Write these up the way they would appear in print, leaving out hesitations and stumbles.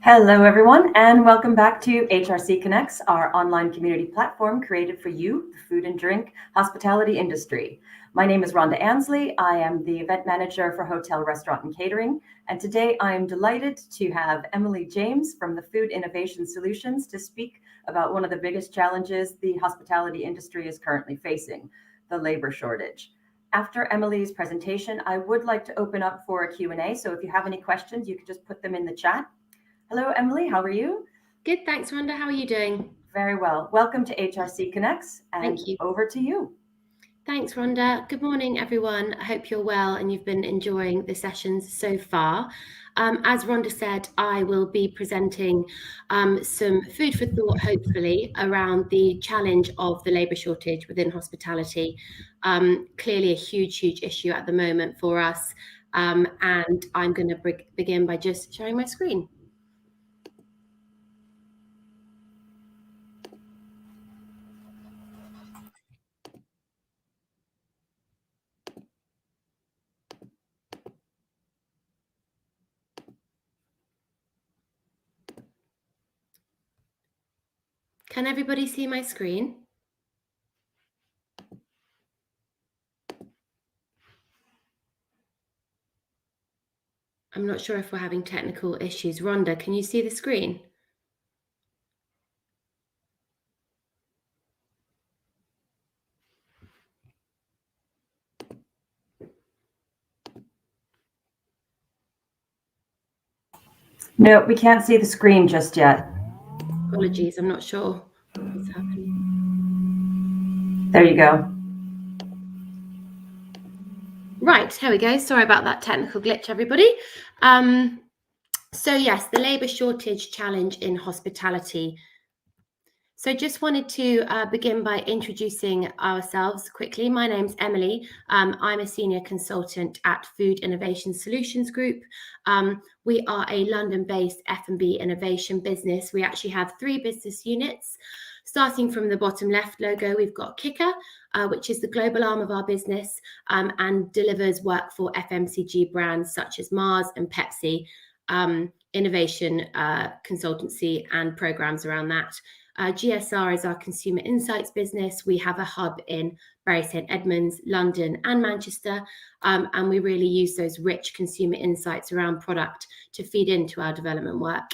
Hello, everyone, and welcome back to HRC Connects, our online community platform created for you, the food and drink hospitality industry. My name is Rhonda Ansley. I am the event manager for Hotel, Restaurant, and Catering. And today I am delighted to have Emily James from the Food Innovation Solutions to speak about one of the biggest challenges the hospitality industry is currently facing, the labor shortage. After Emily's presentation, I would like to open up for a Q&A. So if you have any questions, you can just put them in the chat. Hello, Emily. How are you? Good, thanks, Rhonda. How are you doing? Very well. Welcome to HRC Connects, and Thank you. over to you. Thanks, Rhonda. Good morning, everyone. I hope you're well and you've been enjoying the sessions so far. As Rhonda said, I will be presenting some food for thought, hopefully, around the challenge of the labour shortage within hospitality. Clearly a huge issue at the moment for us. And I'm going to begin by just sharing my screen. Can everybody see my screen? I'm not sure if we're having technical issues. Rhonda, can you see the screen? No, we can't see the screen just yet. Apologies, I'm not sure what's happening. There you go. Right, here we go. Sorry about that technical glitch, everybody. So yes, the labour shortage challenge in hospitality. So just wanted to begin by introducing ourselves quickly. My name's Emily. I'm a senior consultant at Food Innovation Solutions Group. We are a London-based F&B innovation business. We actually have 3 business units. Starting from the bottom left logo, we've got Kicker, which is the global arm of our business and delivers work for FMCG brands such as Mars and Pepsi, innovation consultancy and programs around that. GSR is our consumer insights business. We have a hub in Bury St Edmunds, London and Manchester, and we really use those rich consumer insights around product to feed into our development work.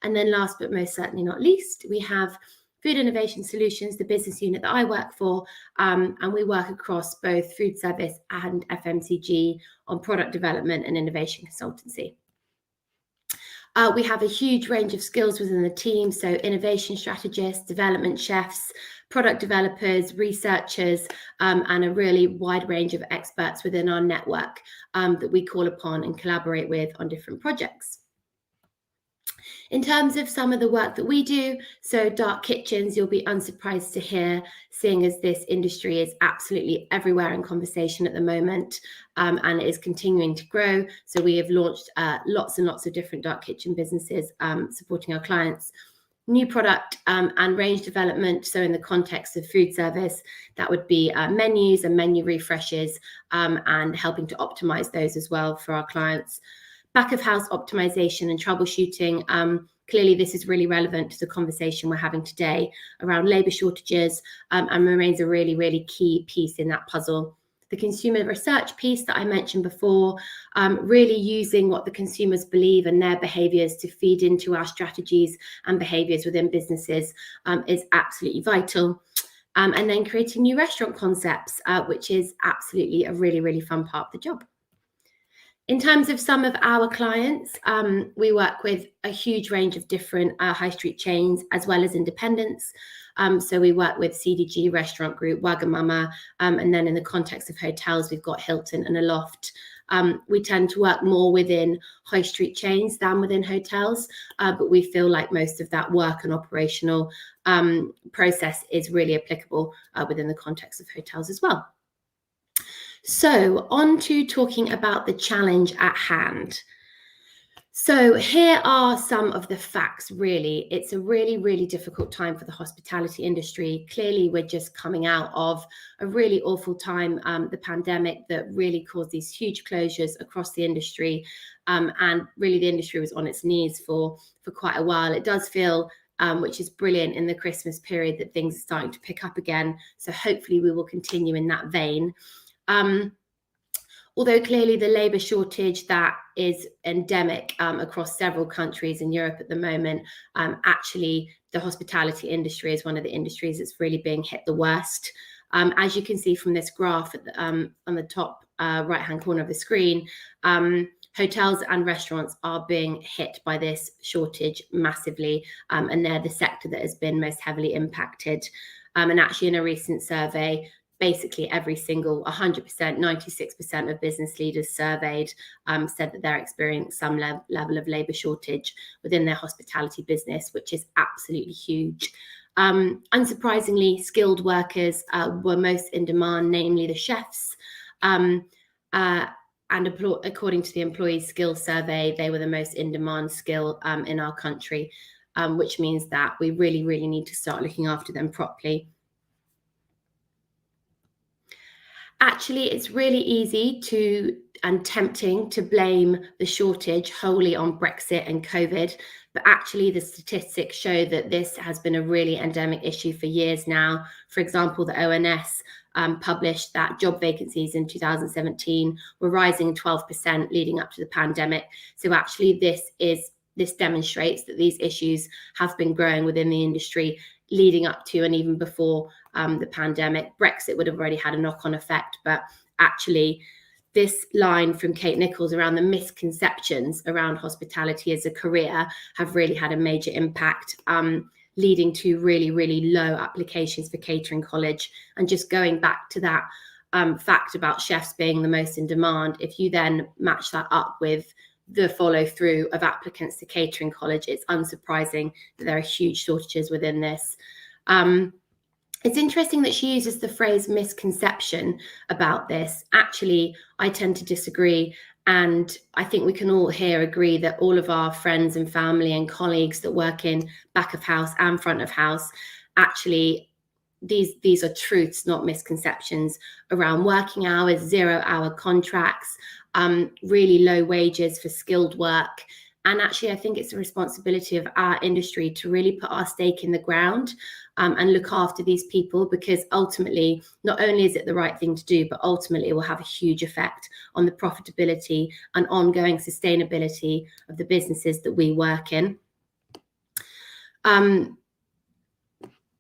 And then last but most certainly not least, we have Food Innovation Solutions, the business unit that I work for, and we work across both food service and FMCG on product development and innovation consultancy. We have a huge range of skills within the team, so innovation strategists, development chefs, product developers, researchers, and a really wide range of experts within our network that we call upon and collaborate with on different projects. In terms of some of the work that we do, so dark kitchens, you'll be unsurprised to hear, seeing as this industry is absolutely everywhere in conversation at the moment, and it is continuing to grow. So we have launched lots and lots of different dark kitchen businesses supporting our clients. New product and range development. So in the context of food service, that would be menus and menu refreshes and helping to optimize those as well for our clients. Back of house optimization and troubleshooting. Clearly, this is really relevant to the conversation we're having today around labour shortages and remains a really key piece in that puzzle. The consumer research piece that I mentioned before, really using what the consumers believe and their behaviours to feed into our strategies and behaviours within businesses is absolutely vital. And then creating new restaurant concepts, which is absolutely a really fun part of the job. In terms of some of our clients, we work with a huge range of different high street chains as well as independents. So we work with CDG Restaurant Group, Wagamama, and then in the context of hotels, we've got Hilton and Aloft. We tend to work more within high street chains than within hotels, but we feel like most of that work and operational process is really applicable within the context of hotels as well. So on to talking about the challenge at hand. So here are some of the facts, really. It's a really, really difficult time for the hospitality industry. Clearly, we're just coming out of a really awful time, the pandemic that really caused these huge closures across the industry. And really the industry was on its knees for quite a while. It does feel, which is brilliant in the Christmas period, that things are starting to pick up again. So hopefully we will continue in that vein. Although clearly the labour shortage that is endemic across several countries in Europe at the moment, actually the hospitality industry is one of the industries that's really being hit the worst. As you can see from this graph on the top right-hand corner of the screen, hotels and restaurants are being hit by this shortage massively, and they're the sector that has been most heavily impacted. And actually in a recent survey, basically every single 100%, 96% of business leaders surveyed said that they're experiencing some level of labour shortage within their hospitality business, which is absolutely huge. Unsurprisingly, skilled workers were most in demand, namely the chefs. And according to the Employee Skills Survey, they were the most in-demand skill in our country, which means that we really, really need to start looking after them properly. Actually, it's really easy and tempting to blame the shortage wholly on Brexit and COVID, but actually the statistics show that this has been a really endemic issue for years now. For example, the ONS published that job vacancies in 2017 were rising 12% leading up to the pandemic. So actually this demonstrates that these issues have been growing within the industry leading up to and even before the pandemic. Brexit would have already had a knock-on effect, but actually this line from Kate Nichols around the misconceptions around hospitality as a career have really had a major impact, leading to really, really low applications for catering college. And just going back to that fact about chefs being the most in demand, if you then match that up with the follow through of applicants to catering college, it's unsurprising that there are huge shortages within this. It's interesting that she uses the phrase misconception about this. Actually, I tend to disagree. And I think we can all here agree that all of our friends and family and colleagues that work in back of house and front of house, actually, these are truths, not misconceptions around working hours, 0-hour contracts, really low wages for skilled work. And actually, I think it's a responsibility of our industry to really put our stake in the ground and look after these people, because ultimately, not only is it the right thing to do, but ultimately it will have a huge effect on the profitability and ongoing sustainability of the businesses that we work in.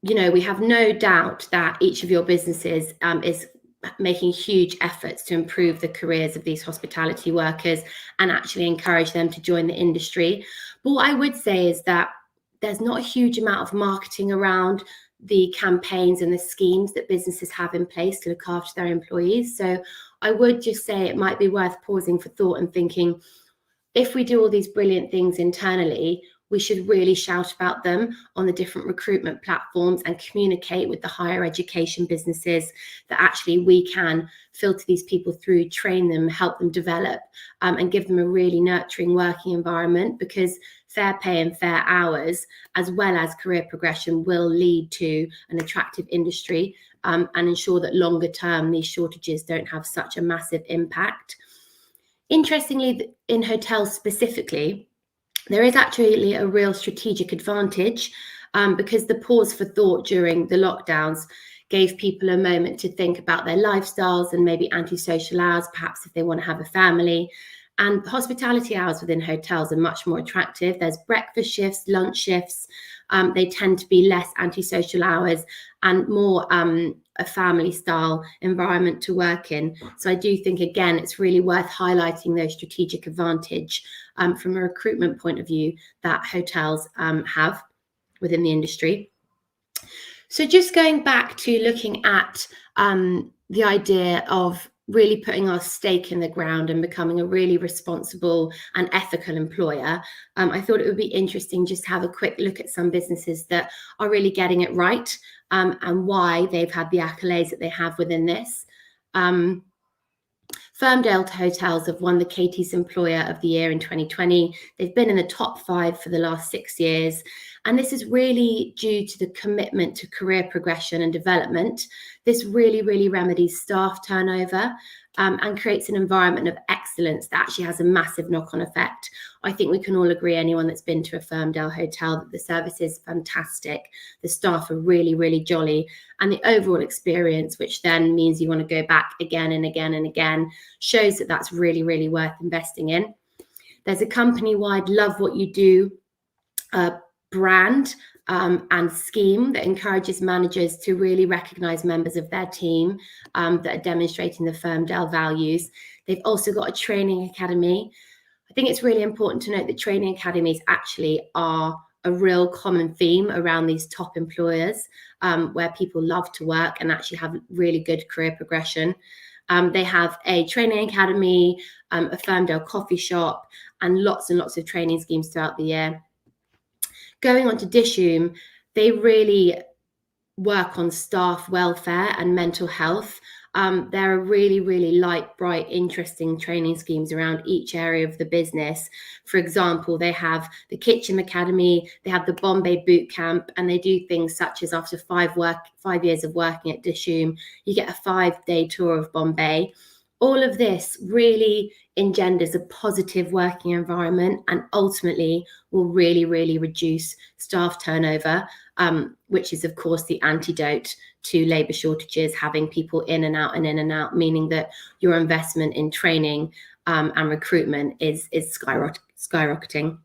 You know, we have no doubt that each of your businesses is making huge efforts to improve the careers of these hospitality workers and actually encourage them to join the industry. But what I would say is that there's not a huge amount of marketing around the campaigns and the schemes that businesses have in place to look after their employees. So I would just say it might be worth pausing for thought and thinking, if we do all these brilliant things internally, we should really shout about them on the different recruitment platforms and communicate with the higher education businesses that actually we can filter these people through, train them, help them develop, and give them a really nurturing working environment, because fair pay and fair hours, as well as career progression, will lead to an attractive industry and ensure that longer term these shortages don't have such a massive impact. Interestingly, in hotels specifically, there is actually a real strategic advantage because the pause for thought during the lockdowns gave people a moment to think about their lifestyles and maybe antisocial hours, perhaps if they want to have a family. And hospitality hours within hotels are much more attractive. There's breakfast shifts, lunch shifts. They tend to be less antisocial hours and more a family style environment to work in. So I do think, again, it's really worth highlighting those strategic advantage from a recruitment point of view that hotels have within the industry. So just going back to looking at the idea of really putting our stake in the ground and becoming a really responsible and ethical employer, I thought it would be interesting just to have a quick look at some businesses that are really getting it right and why they've had the accolades that they have within this. Firmdale Hotels have won the Katie's Employer of the Year in 2020. They've been in the top 5 for the last 6 years. And this is really due to the commitment to career progression and development. This really, really remedies staff turnover and creates an environment of excellence that actually has a massive knock-on effect. I think we can all agree, anyone that's been to a Firmdale hotel, that the service is fantastic. The staff are really, really jolly. And the overall experience, which then means you want to go back again and again and again, shows that that's really, really worth investing in. There's a company-wide Love What You Do brand and scheme that encourages managers to really recognise members of their team that are demonstrating the Firmdale values. They've also got a training academy. I think it's really important to note that training academies actually are a real common theme around these top employers where people love to work and actually have really good career progression. They have a training academy, a Firmdale coffee shop, and lots of training schemes throughout the year. Going on to Dishoom, they really work on staff welfare and mental health. There are really, really light, bright, interesting training schemes around each area of the business. For example, they have the Kitchen Academy, they have the Bombay Boot Camp, and they do things such as after 5 years of working at Dishoom, you get a 5-day tour of Bombay. All of this really engenders a positive working environment and ultimately will really, really reduce staff turnover, which is, of course, the antidote to labour shortages, having people in and out and in and out, meaning that your investment in training and recruitment is skyrocketing.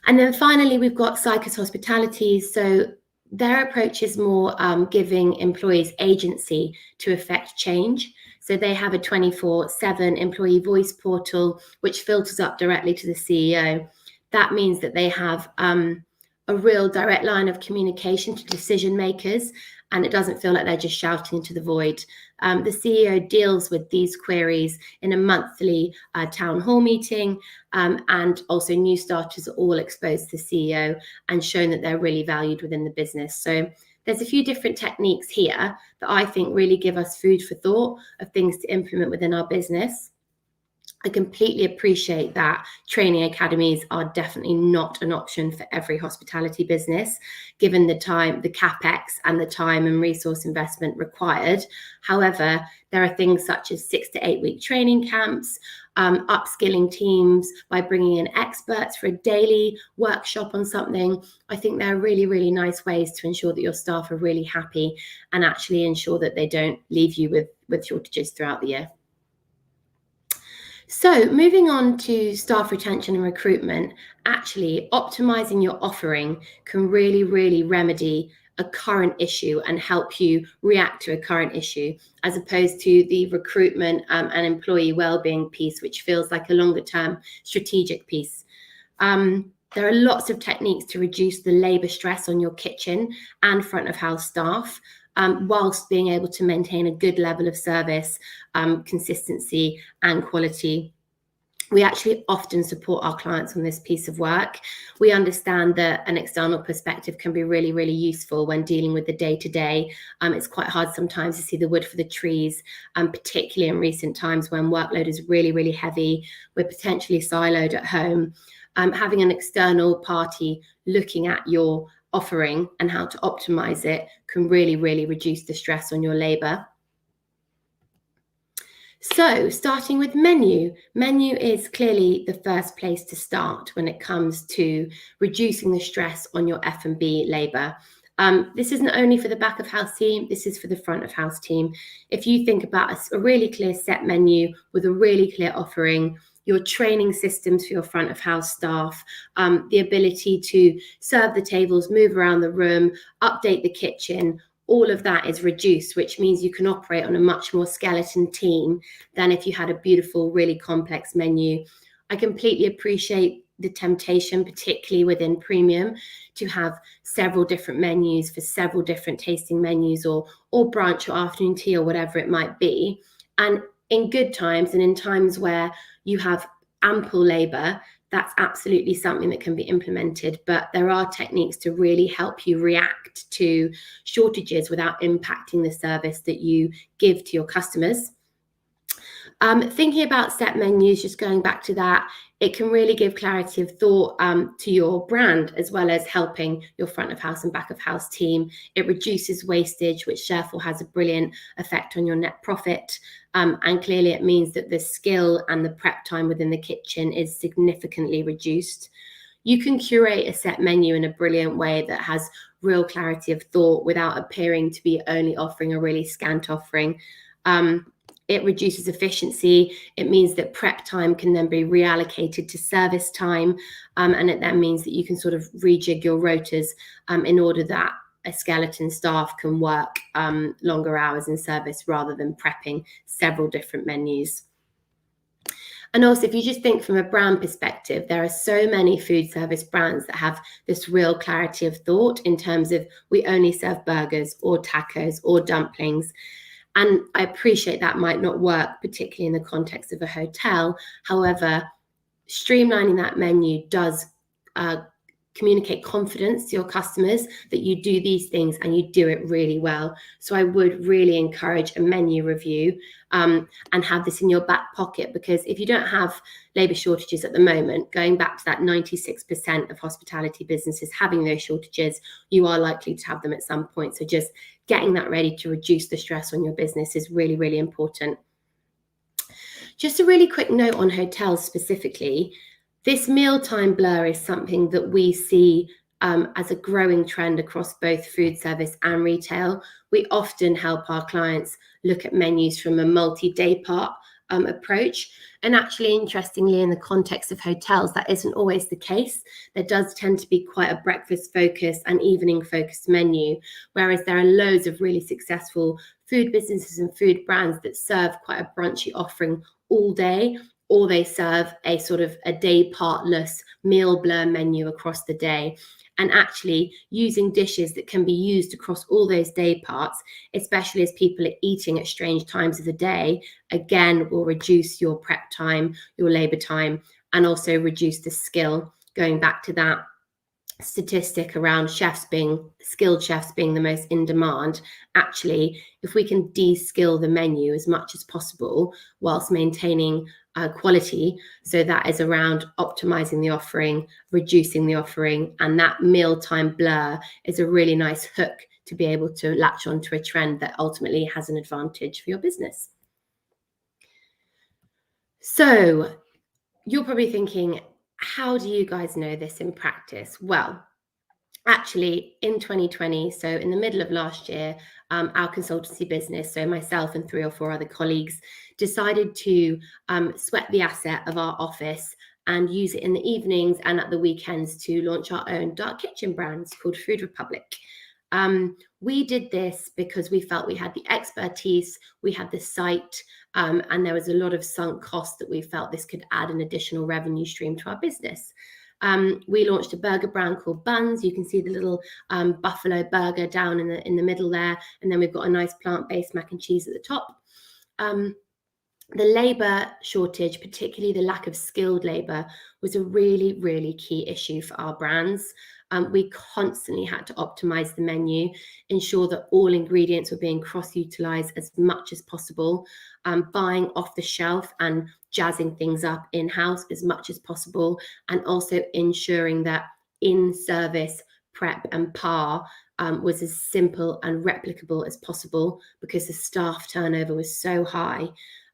And then finally, we've got Sycus Hospitality. So their approach is more giving employees agency to affect change. So they have a 24/7 employee voice portal, which filters up directly to the CEO. That means that they have a real direct line of communication to decision makers, and it doesn't feel like they're just shouting into the void. The CEO deals with these queries in a monthly town hall meeting, and also new starters are all exposed to the CEO and shown that they're really valued within the business. So there's a few different techniques here that I think really give us food for thought of things to implement within our business. I completely appreciate that training academies are definitely not an option for every hospitality business, given the time, the capex and the time and resource investment required. However, there are things such as 6 to 8 week training camps, upskilling teams by bringing in experts for a daily workshop on something. I think they're really, really nice ways to ensure that your staff are really happy and actually ensure that they don't leave you with shortages throughout the year. So moving on to staff retention and recruitment, actually optimizing your offering can really, really remedy a current issue and help you react to a current issue, as opposed to the recruitment and employee wellbeing piece, which feels like a longer term strategic piece. There are lots of techniques to reduce the labour stress on your kitchen and front of house staff, whilst being able to maintain a good level of service, consistency and quality. We actually often support our clients on this piece of work. We understand that an external perspective can be really, really useful when dealing with the day-to-day. It's quite hard sometimes to see the wood for the trees, particularly in recent times when workload is really, really heavy. We're potentially siloed at home. Having an external party looking at your offering and how to optimize it can really, really reduce the stress on your labour. So starting with menu. Menu is clearly the first place to start when it comes to reducing the stress on your F&B labour. This isn't only for the back of house team, this is for the front of house team. If you think about a really clear set menu with a really clear offering, your training systems for your front of house staff, the ability to serve the tables, move around the room, update the kitchen, all of that is reduced, which means you can operate on a much more skeleton team than if you had a beautiful, really complex menu. I completely appreciate the temptation, particularly within premium, to have several different menus for several different tasting menus or brunch or afternoon tea or whatever it might be. And in good times and in times where you have ample labour, that's absolutely something that can be implemented. But there are techniques to really help you react to shortages without impacting the service that you give to your customers. Thinking about set menus, just going back to that, it can really give clarity of thought to your brand, as well as helping your front of house and back of house team. It reduces wastage, which therefore has a brilliant effect on your net profit. And clearly it means that the skill and the prep time within the kitchen is significantly reduced. You can curate a set menu in a brilliant way that has real clarity of thought without appearing to be only offering a really scant offering. It reduces efficiency. It means that prep time can then be reallocated to service time. And it then means that you can sort of rejig your rotas in order that a skeleton staff can work longer hours in service rather than prepping several different menus. And also, if you just think from a brand perspective, there are so many food service brands that have this real clarity of thought in terms of we only serve burgers or tacos or dumplings. And I appreciate that might not work, particularly in the context of a hotel. However, streamlining that menu does communicate confidence to your customers that you do these things and you do it really well. So I would really encourage a menu review and have this in your back pocket, because if you don't have labour shortages at the moment, going back to that 96% of hospitality businesses having those shortages, you are likely to have them at some point. So just getting that ready to reduce the stress on your business is really, really important. Just a really quick note on hotels specifically. This mealtime blur is something that we see as a growing trend across both food service and retail. We often help our clients look at menus from a multi-day part approach. And actually, interestingly, in the context of hotels, that isn't always the case. There does tend to be quite a breakfast focused and evening focused menu, whereas there are loads of really successful food businesses and food brands that serve quite a brunchy offering all day, or they serve a sort of a day partless meal blur menu across the day. And actually using dishes that can be used across all those day parts, especially as people are eating at strange times of the day, again, will reduce your prep time, your labor time, and also reduce the skill. Going back to that statistic around skilled chefs being the most in demand, actually, if we can de-skill the menu as much as possible whilst maintaining quality, so that is around optimizing the offering, reducing the offering, and that mealtime blur is a really nice hook to be able to latch onto a trend that ultimately has an advantage for your business. So you're probably thinking, how do you guys know this in practice? Well, actually, in 2020, so in the middle of last year, our consultancy business, so myself and 3 or 4 other colleagues, decided to sweat the asset of our office and use it in the evenings and at the weekends to launch our own dark kitchen brands called Food Republic. We did this because we felt we had the expertise, we had the site, and there was a lot of sunk cost that we felt this could add an additional revenue stream to our business. We launched a burger brand called Buns. You can see the little buffalo burger down in the middle there, and then we've got a nice plant-based mac and cheese at the top. The labour shortage, particularly the lack of skilled labour, was a really, really key issue for our brands. We constantly had to optimize the menu, ensure that all ingredients were being cross-utilized as much as possible, buying off the shelf and jazzing things up in-house as much as possible, and also ensuring that in-service prep and par was as simple and replicable as possible, because the staff turnover was so high.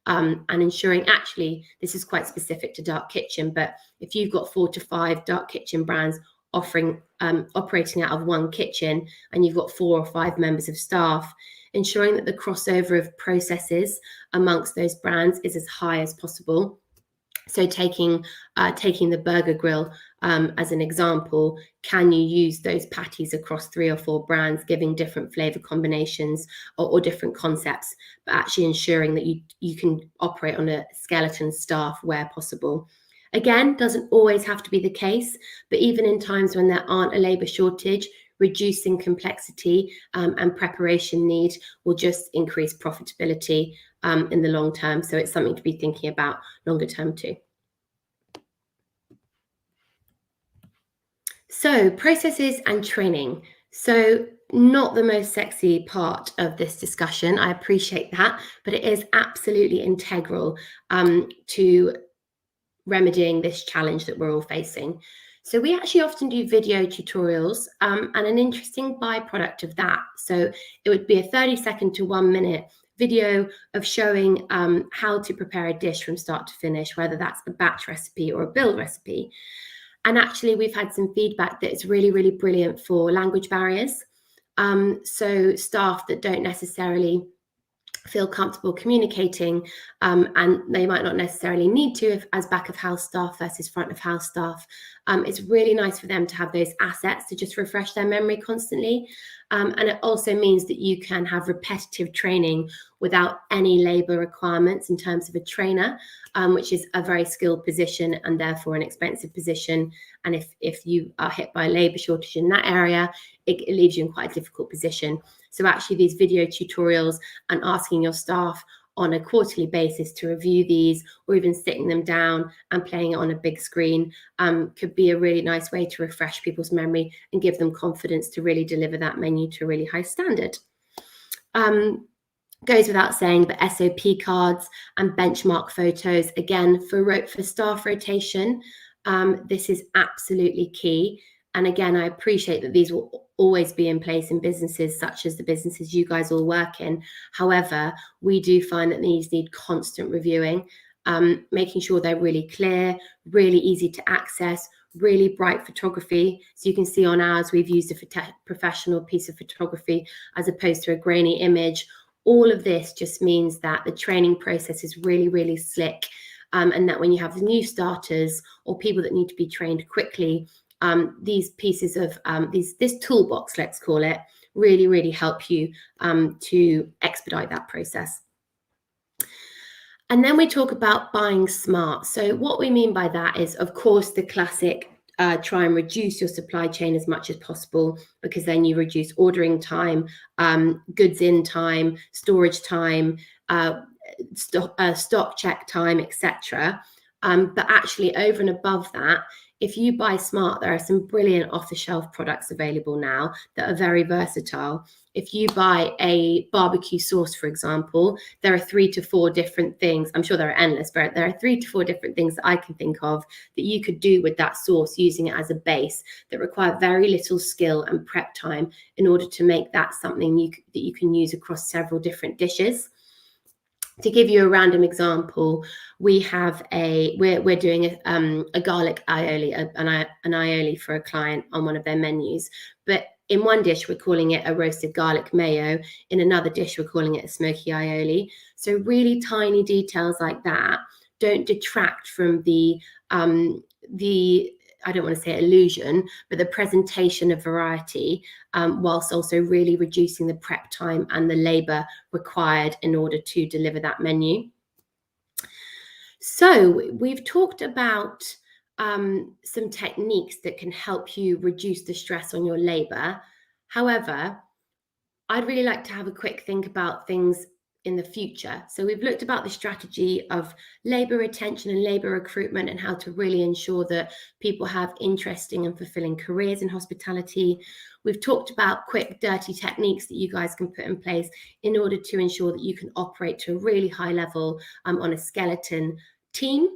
And ensuring, actually, this is quite specific to dark kitchen, but if you've got 4 to 5 dark kitchen brands operating out of one kitchen, and you've got 4 or 5 members of staff, ensuring that the crossover of processes amongst those brands is as high as possible. So taking the burger grill as an example, can you use those patties across 3 or 4 brands, giving different flavor combinations or different concepts, but actually ensuring that you can operate on a skeleton staff where possible. Again, doesn't always have to be the case, but even in times when there aren't a labour shortage, reducing complexity and preparation need will just increase profitability in the long term. So it's something to be thinking about longer term too. So processes and training. So not the most sexy part of this discussion. I appreciate that, but it is absolutely integral to remedying this challenge that we're all facing. So we actually often do video tutorials, and an interesting byproduct of that. So it would be a 30-second to 1 minute video of showing how to prepare a dish from start to finish, whether that's a batch recipe or a build recipe. And actually, we've had some feedback that it's really, really brilliant for language barriers. So staff that don't necessarily feel comfortable communicating, and they might not necessarily need to as back of house staff versus front of house staff. It's really nice for them to have those assets to just refresh their memory constantly. And it also means that you can have repetitive training without any labour requirements in terms of a trainer, which is a very skilled position and therefore an expensive position. And if you are hit by a labour shortage in that area, it leaves you in quite a difficult position. So actually these video tutorials and asking your staff on a quarterly basis to review these, or even sitting them down and playing it on a big screen, could be a really nice way to refresh people's memory and give them confidence to really deliver that menu to a really high standard. Goes without saying, but SOP cards and benchmark photos, again, for staff rotation, this is absolutely key. And again, I appreciate that these will always be in place in businesses such as the businesses you guys all work in. However, we do find that these need constant reviewing, making sure they're really clear, really easy to access, really bright photography. So you can see on ours, we've used a professional piece of photography as opposed to a grainy image. All of this just means that the training process is really, really slick, and that when you have new starters or people that need to be trained quickly, these pieces of this toolbox, let's call it, really, really help you to expedite that process. And then we talk about buying smart. So what we mean by that is, of course, the classic try and reduce your supply chain as much as possible, because then you reduce ordering time, goods in time, storage time, stock check time, etc. But actually, over and above that, if you buy smart, there are some brilliant off-the-shelf products available now that are very versatile. If you buy a barbecue sauce, for example, there are 3 to 4 different things. I'm sure there are endless, but there are 3 to 4 different things that I can think of that you could do with that sauce using it as a base that require very little skill and prep time in order to make that something that you can use across several different dishes. To give you a random example, we're doing a garlic aioli, an aioli for a client on one of their menus. But in one dish, we're calling it a roasted garlic mayo. In another dish, we're calling it a smoky aioli. So really tiny details like that don't detract from the I don't want to say illusion, but the presentation of variety, whilst also really reducing the prep time and the labor required in order to deliver that menu. So we've talked about some techniques that can help you reduce the stress on your labor. However, I'd really like to have a quick think about things in the future. So we've looked about the strategy of labor retention and labor recruitment and how to really ensure that people have interesting and fulfilling careers in hospitality. We've talked about quick, dirty techniques that you guys can put in place in order to ensure that you can operate to a really high level on a skeleton team.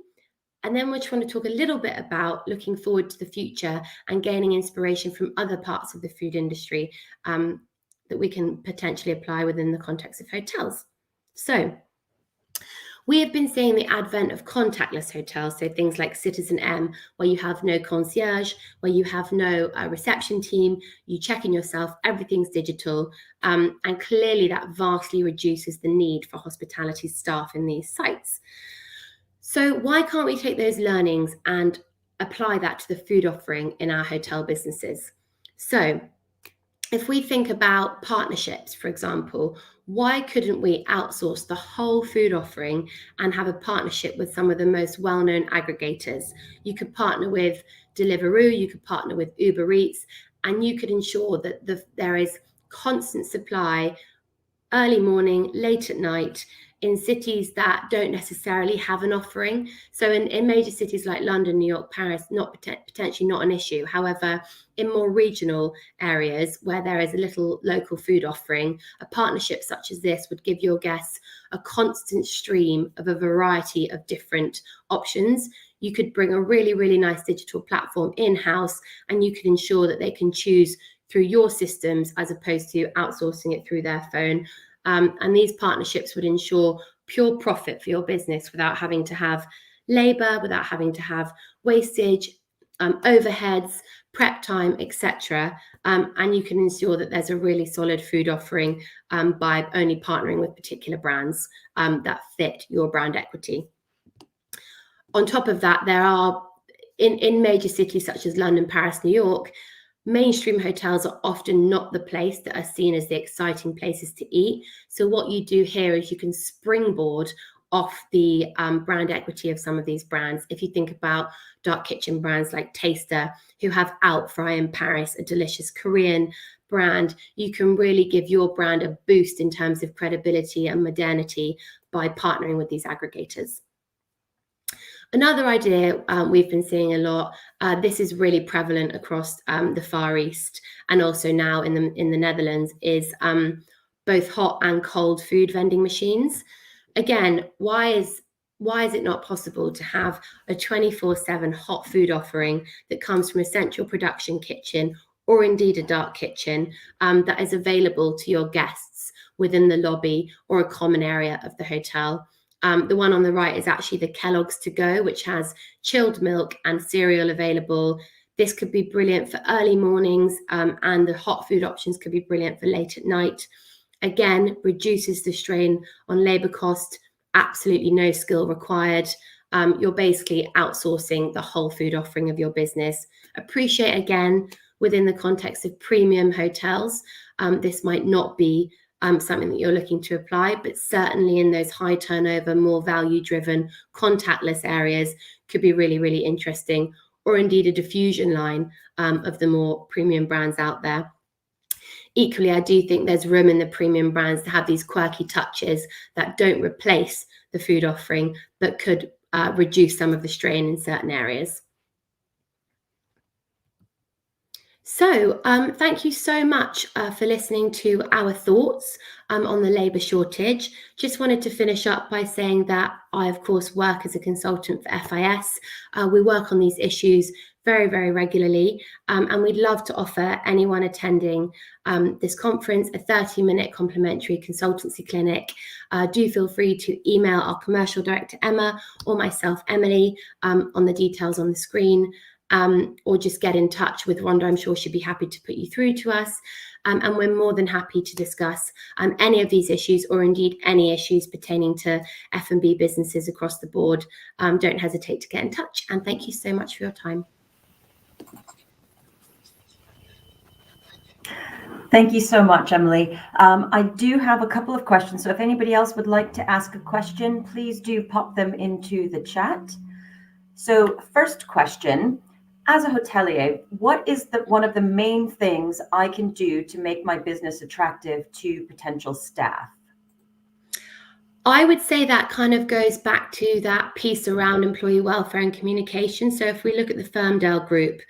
And then we just want to talk a little bit about looking forward to the future and gaining inspiration from other parts of the food industry that we can potentially apply within the context of hotels. So we have been seeing the advent of contactless hotels, so things like Citizen M, where you have no concierge, where you have no reception team, you check in yourself, everything's digital, and clearly that vastly reduces the need for hospitality staff in these sites. So why can't we take those learnings and apply that to the food offering in our hotel businesses? So if we think about partnerships, for example, why couldn't we outsource the whole food offering and have a partnership with some of the most well-known aggregators? You could partner with Deliveroo, you could partner with Uber Eats, and you could ensure that there is constant supply, early morning, late at night, in cities that don't necessarily have an offering. So in major cities like London, New York, Paris, potentially not an issue. However, in more regional areas where there is a little local food offering, a partnership such as this would give your guests a constant stream of a variety of different options. You could bring a really, really nice digital platform in-house, and you could ensure that they can choose through your systems as opposed to outsourcing it through their phone. And these partnerships would ensure pure profit for your business without having to have labor, without having to have wastage, overheads, prep time, etc. And you can ensure that there's a really solid food offering by only partnering with particular brands that fit your brand equity. On top of that, there are, in major cities such as London, Paris, New York, mainstream hotels are often not the place that are seen as the exciting places to eat. So what you do here is you can springboard off the brand equity of some of these brands. If you think about dark kitchen brands like Taster, who have Outfry in Paris, a delicious Korean brand, you can really give your brand a boost in terms of credibility and modernity by partnering with these aggregators. Another idea we've been seeing a lot, this is really prevalent across the Far East and also now in the Netherlands, is both hot and cold food vending machines. Again, why is it not possible to have a 24/7 hot food offering that comes from a central production kitchen or indeed a dark kitchen that is available to your guests within the lobby or a common area of the hotel? The one on the right is actually the Kellogg's To Go, which has chilled milk and cereal available. This could be brilliant for early mornings, and the hot food options could be brilliant for late at night. Again, reduces the strain on labor cost, absolutely no skill required. You're basically outsourcing the whole food offering of your business. Appreciate, again, within the context of premium hotels, this might not be something that you're looking to apply, but certainly in those high turnover, more value driven, contactless areas could be really, really interesting, or indeed a diffusion line of the more premium brands out there. Equally, I do think there's room in the premium brands to have these quirky touches that don't replace the food offering, but could reduce some of the strain in certain areas. So thank you so much for listening to our thoughts on the labour shortage. Just wanted to finish up by saying that I, of course, work as a consultant for FIS. We work on these issues very, very regularly, and we'd love to offer anyone attending this conference a 30-minute complimentary consultancy clinic. Do feel free to email our commercial director, Emma, or myself, Emily, on the details on the screen. Or just get in touch with Rhonda. I'm sure she'd be happy to put you through to us. And we're more than happy to discuss any of these issues, or indeed any issues pertaining to F&B businesses across the board. Don't hesitate to get in touch. And thank you so much for your time. Thank you so much, Emily. I do have a couple of questions. So if anybody else would like to ask a question, please do pop them into the chat. So first question, as a hotelier, what is one of the main things I can do to make my business attractive to potential staff? I would say that kind of goes back to that piece around employee welfare and communication. So if we look at the Firmdale Group,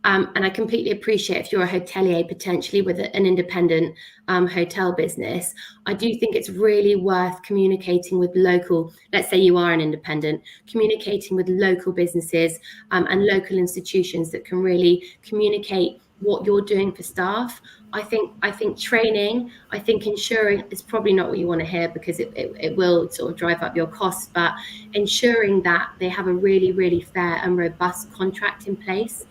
and I completely appreciate if you're a hotelier potentially with an independent hotel business, I do think it's really worth communicating with local, let's say you are an independent, communicating with local businesses and local institutions that can really communicate what you're doing for staff. I think training, I think ensuring is probably not what you want to hear, because it will sort of drive up your costs, but ensuring that they have a really, really fair and robust contract in place.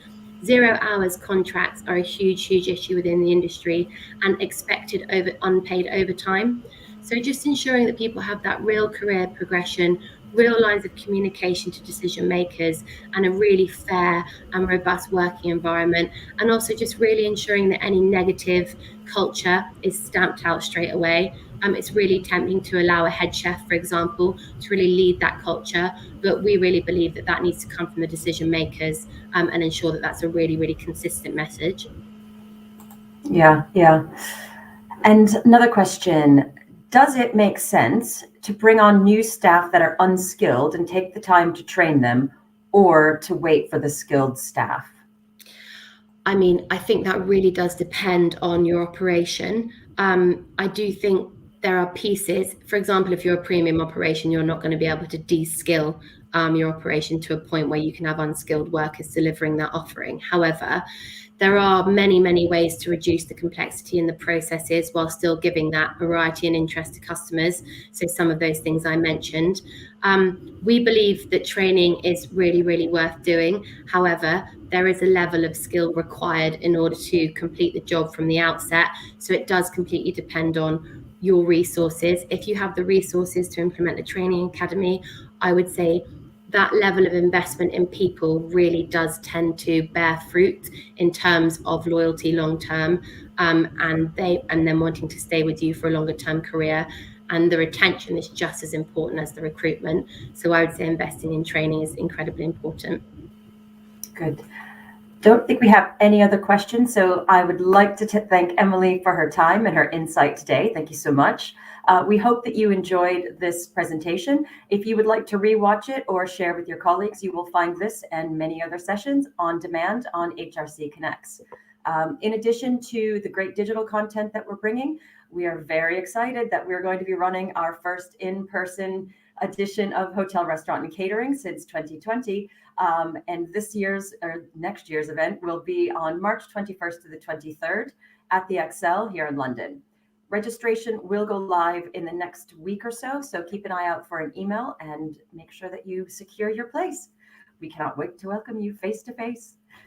0 hours contracts are a huge, huge issue within the industry, and expected unpaid overtime. So just ensuring that people have that real career progression, real lines of communication to decision makers, and a really fair and robust working environment. And also just really ensuring that any negative culture is stamped out straight away. It's really tempting to allow a head chef, for example, to really lead that culture, but we really believe that that needs to come from the decision makers and ensure that that's a really, really consistent message. Yeah. And another question, does it make sense to bring on new staff that are unskilled and take the time to train them, or to wait for the skilled staff? I mean, I think that really does depend on your operation. I do think there are pieces, for example, if you're a premium operation, you're not going to be able to de-skill your operation to a point where you can have unskilled workers delivering that offering. However, there are many, many ways to reduce the complexity in the processes while still giving that variety and interest to customers. So some of those things I mentioned. We believe that training is really, really worth doing. However, there is a level of skill required in order to complete the job from the outset. So it does completely depend on your resources. If you have the resources to implement the training academy, I would say that level of investment in people really does tend to bear fruit in terms of loyalty long term, and then wanting to stay with you for a longer term career. And the retention is just as important as the recruitment. So I would say investing in training is incredibly important. Good. Don't think we have any other questions, so I would like to thank Emily for her time and her insight today. Thank you so much. We hope that you enjoyed this presentation. If you would like to rewatch it or share with your colleagues, you will find this and many other sessions on demand on HRC Connects. In addition to the great digital content that we're bringing, we are very excited that we're going to be running our first in-person edition of Hotel, Restaurant, and Catering since 2020. And this year's or next year's event will be on March 21st to the 23rd at the Excel here in London. Registration will go live in the next week or so, so keep an eye out for an email and make sure that you secure your place. We cannot wait to welcome you face to face.